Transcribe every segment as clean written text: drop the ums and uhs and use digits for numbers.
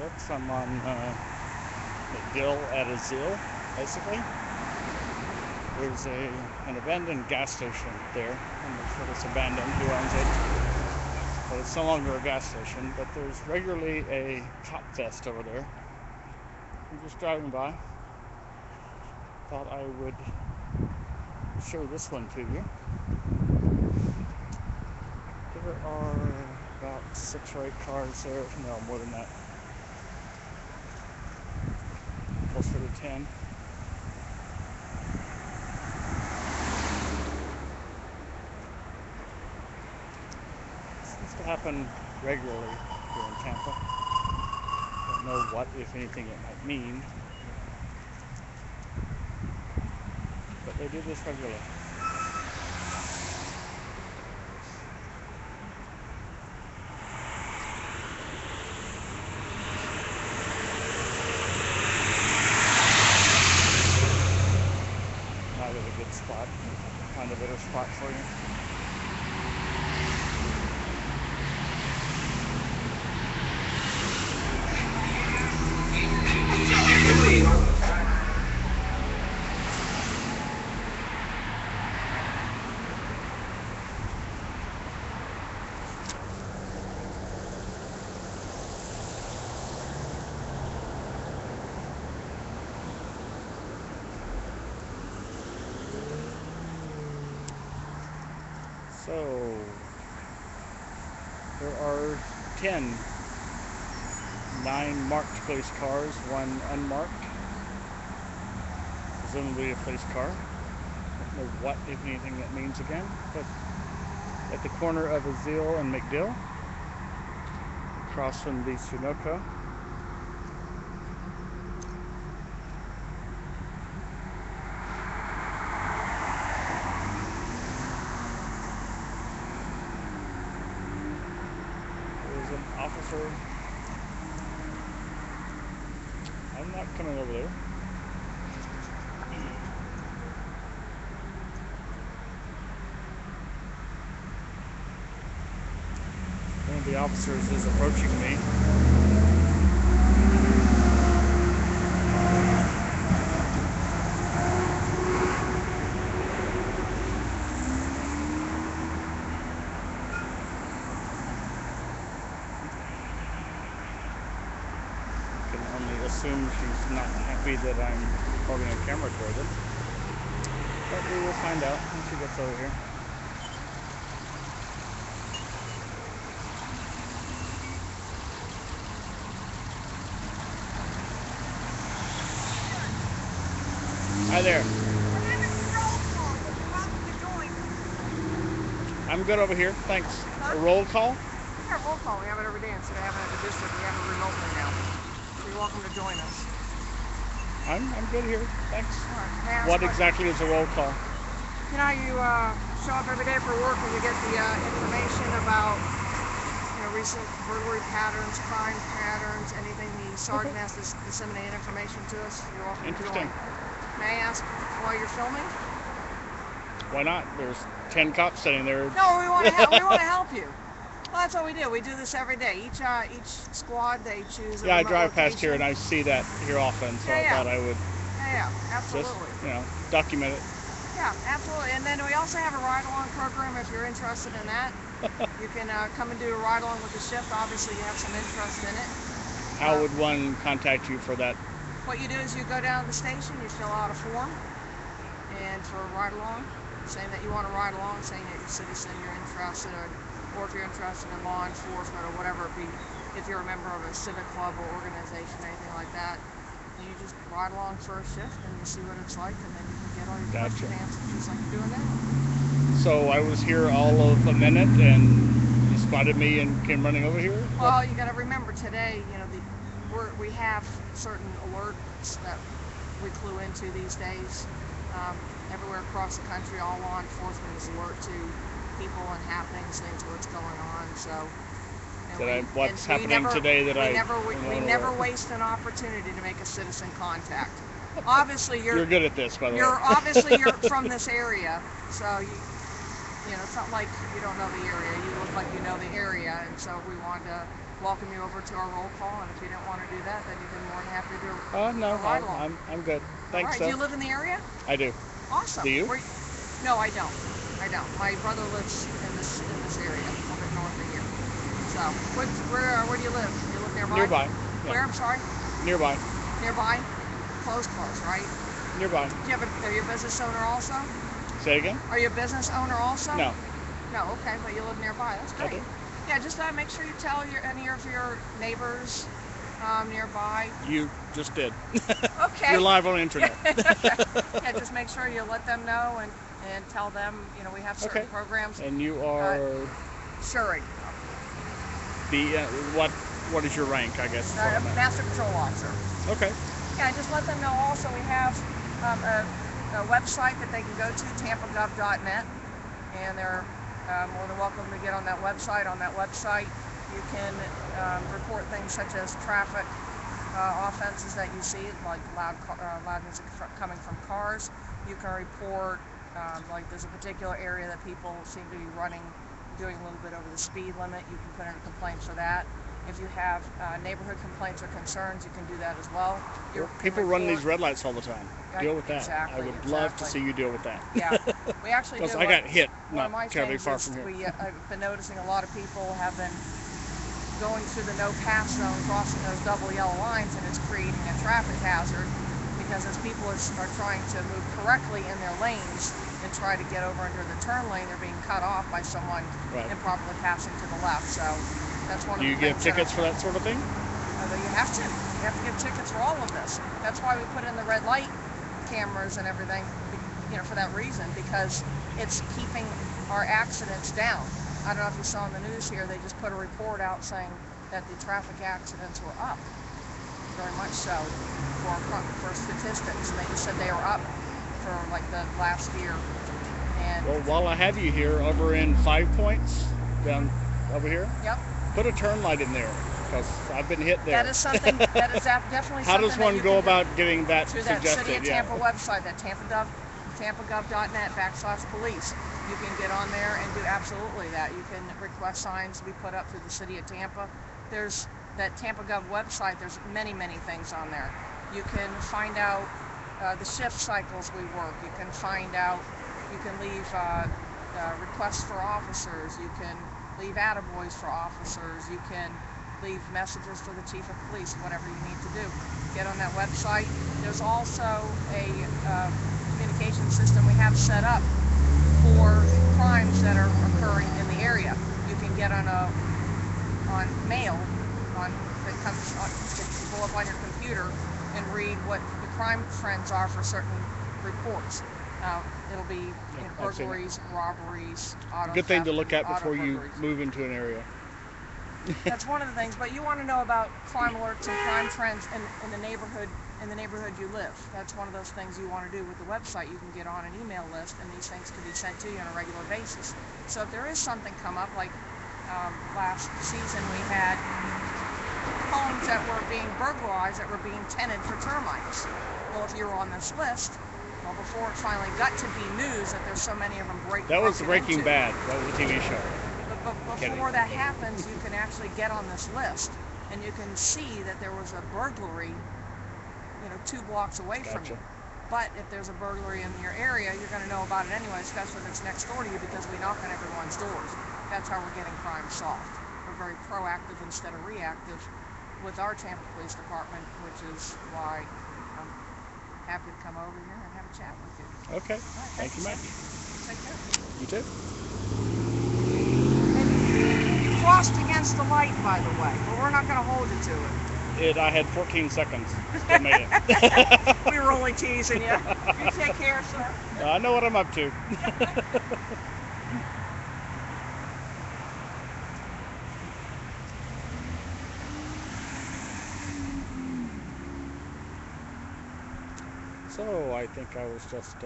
folks. I'm on MacDill Azeele, basically. There's an abandoned gas station there. I'm not sure it's abandoned, who owns it. But it's no longer a gas station, but there's regularly a cop fest over there. I'm just driving by. Thought I would show this one to you. There are about 6 or 8 cars there. No, more than that. Closer to 10. Seems to happen regularly here in Tampa. Don't know what, if anything, it might mean. But they do this regularly. Not really a good spot. Find a better spot for you. So, there are 9 marked police cars, 1 unmarked, presumably a police car. I don't know what, if anything, that means again, but at the corner of Azeele and MacDill, across from the Sunoco. An officer. I'm not coming over there. One of the officers is approaching me. Assume she's not happy that I'm holding a camera toward it. But we will find out when she gets over here. Hi there. I'm good over here, thanks. Huh? A roll call? Yeah, roll call. We have it every day. Instead of having it at the district, we have it remotely now. You're welcome to join us. I'm good here, thanks. Right. What exactly is a roll call? You know, you show up every day for work and you get the information about recent burglary patterns, crime patterns, anything the sergeant has to disseminate information to us. You're welcome to join. May I ask why you're filming? Why not? There's 10 cops sitting there. No, we want to help. We want to help you. Well, that's what we do. We do this every day. Each squad, they choose a I remote drive location. past here and I see that here often, so I thought I would absolutely. just, document it. Yeah, absolutely. And then we also have a ride-along program if you're interested in that. You can come and do a ride-along with the shift. Obviously, you have some interest in it. How would one contact you for that? What you do is you go down to the station, you fill out a form, and for a ride-along, saying that you want to ride along, saying that you're a citizen, you're interested, or if you're interested in law enforcement or whatever it be, if you're a member of a civic club or organization, anything like that, you just ride along for a shift and you see what it's like, and then you can get all your questions answered just like you're doing now. So I was here all of a minute and you spotted me and came running over here? Well, you got to remember today, we have certain alerts that we clue into these days. Everywhere across the country, all law enforcement is alert to people and happenings, things, what's going on. So, what's happening today that we never waste an opportunity to make a citizen contact. Obviously, you're good at this, by the way. Obviously you're from this area, so it's not like you don't know the area. You look like you know the area, and so we want to welcome you over to our roll call, and if you didn't want to do that, then you'd be more than happy to do No, a ride along. I'm good. Thanks, All right. Do you live in the area? I do. Awesome. Do you? No, I don't. My brother lives in this area, a bit north of here. So, where do you live? You live nearby? Nearby. Yeah. Where? I'm sorry. Nearby. Nearby. Close, right? Nearby. Are you a business owner also? Say again? Are you a business owner also? No. No. Okay, but you live nearby. That's great. I do. Yeah, just make sure you tell any of your neighbors nearby. You just did. Okay. You're live on the internet. Yeah, just make sure you let them know and tell them, we have certain programs. And you are Shuri. what is your rank, I guess? Master Patrol Officer. Okay. Yeah, just let them know also we have a website that they can go to, tampagov.net, and they're more than welcome to get on that website. On that website, you can report things such as traffic offenses that you see, like loud music coming from cars. You can report, like there's a particular area that people seem to be doing a little bit over the speed limit. You can put in a complaint for that. If you have neighborhood complaints or concerns, you can do that as well. People run these red lights all the time. Deal with that. Exactly, I would love to see you deal with that. Yeah, we actually do. Because I got hit One of my not terribly things far is from here. I've been noticing a lot of people have been going through the no pass zone, crossing those double yellow lines, and it's creating a traffic hazard because as people are trying to move correctly in their lanes and try to get over into the turn lane, they're being cut off by someone improperly passing to the left. So that's one of the things. Do you give tickets for that sort of thing? You have to. You have to give tickets for all of this. That's why we put in the red light cameras and everything, for that reason, because it's keeping our accidents down. I don't know if you saw in the news here, they just put a report out saying that the traffic accidents were up, very much so, for statistics. They just said they were up for like the last year. And well, while I have you here, over in 5 Points, down over here, put a turn light in there, because I've been hit there. That is something. That is definitely something. How does one go about getting that through suggested? That City of Tampa website, that tampagov.net/police. You can get on there and do absolutely that. You can request signs to be put up through the City of Tampa. There's that Tampa Gov website. There's many things on there. You can find out the shift cycles we work. You can find out. You can leave requests for officers. You can leave attaboys for officers. You can leave messages for the chief of police, whatever you need to do. Get on that website. There's also a communication system we have set up for crimes that are occurring in the area. You can get on mail that pull up on your computer and read what the crime trends are for certain reports. It'll be burglaries, robberies, auto Good thing theft, to look at before you burglaries. move into an area. That's one of the things, but you want to know about crime alerts and crime trends in the neighborhood you live. That's one of those things you want to do with the website. You can get on an email list, and these things can be sent to you on a regular basis. So if there is something come up, like last season we had homes that were being burglarized that were being tenanted for termites. Well, if you're on this list, before it finally got to be news that there's so many of them That was Breaking Bad. That was a TV show. But before that happens, you can actually get on this list, and you can see that there was a burglary, 2 blocks away from you. But if there's a burglary in your area, you're going to know about it anyway, especially if it's next door to you, because we knock on everyone's doors. That's how we're getting crime solved. We're very proactive instead of reactive with our Tampa Police Department, which is why I'm happy to come over here and have a chat with you. Okay. Right, Thank you much. Take care. You too. Crossed against the light, by the way, but we're not going to hold you to it. I had 14 seconds. Still made it. We were only teasing you. You take care, sir. I know what I'm up to. So I think I was just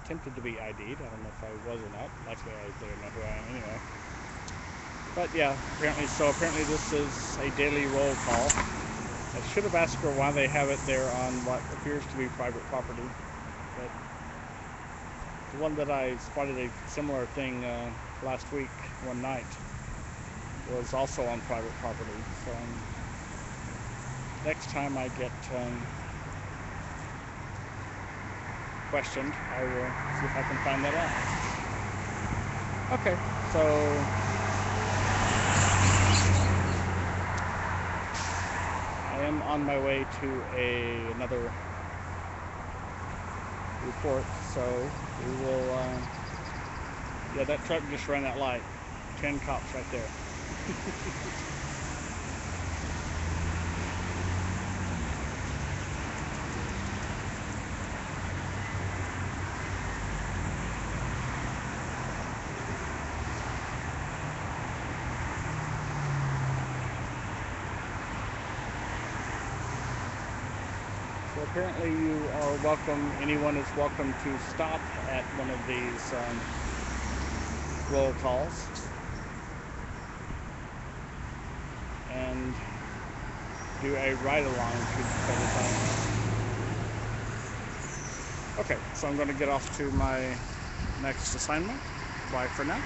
attempted to be ID'd. I don't know if I was or not. Actually, I didn't know who I am anyway. But yeah, apparently this is a daily roll call. I should have asked her why they have it there on what appears to be private property. But the one that I spotted a similar thing last week, one night, was also on private property. So next time I get questioned, I will see if I can find that out. Okay, so I am on my way to another report, so we will, yeah, that truck just ran that light. 10 cops right there. So apparently you are welcome, anyone is welcome to stop at one of these roll calls and do a ride-along to the time. Okay, so I'm going to get off to my next assignment. Bye for now.